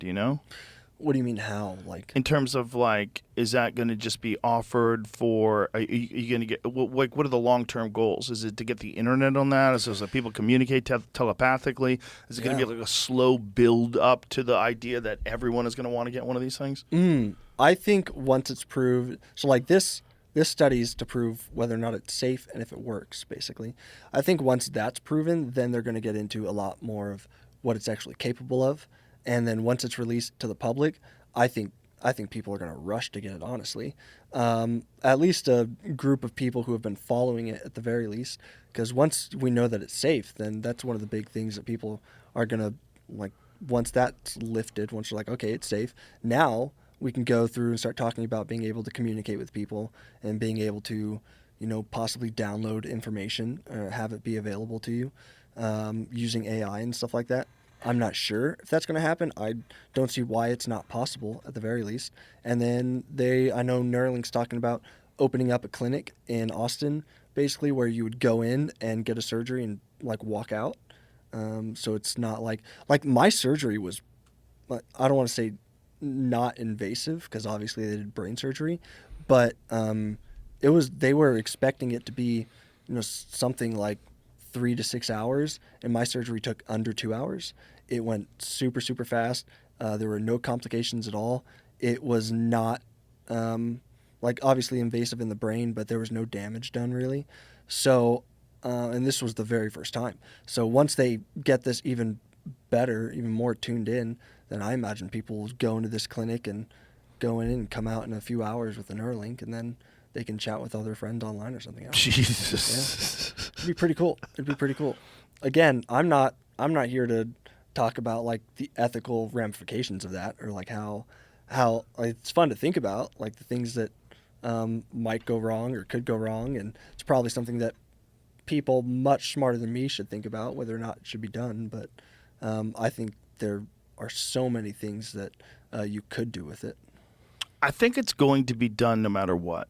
Do you know? What do you mean how? Like, In terms of like, is that going to just be offered for? Are you going to get like? What are the long-term goals? Is it to get the internet on that? Is it so that people communicate telepathically? Is it going to yeah. be like a slow build up to the idea that everyone is going to want to get one of these things? I think once it's proved, so like this study's to prove whether or not it's safe and if it works, basically. I think once that's proven, then they're going to get into a lot more of what it's actually capable of, and then once it's released to the public, I think I think people are going to rush to get it. Honestly, at least a group of people who have been following it at the very least, because once we know that it's safe, then that's one of the big things that people are going to like. Once that's lifted, once you're like, okay, it's safe, now we can go through and start talking about being able to communicate with people and being able to, possibly download information or have it be available to you using AI and stuff like that. I'm not sure if that's going to happen. I don't see why it's not possible at the very least. And then I know Neuralink's talking about opening up a clinic in Austin, basically where you would go in and get a surgery and like walk out. So it's not like my surgery was, I don't want to say not invasive because obviously they did brain surgery, but they were expecting it to be, something like 3 to 6 hours, and my surgery took under 2 hours. It went super super fast. There were no complications at all. It was not like obviously invasive in the brain, but there was no damage done really. So, and this was the very first time. So once they get this even better, even more tuned in, then I imagine people will go into this clinic and go in and come out in a few hours with a Neuralink, and then they can chat with all their friends online or something else. Jesus. Yeah, it'd be pretty cool. It'd be pretty cool. Again, I'm not here to talk about like the ethical ramifications of that or like how like, it's fun to think about like the things that might go wrong or could go wrong, and it's probably something that people much smarter than me should think about whether or not it should be done. But I think there are so many things that you could do with it. I think it's going to be done no matter what.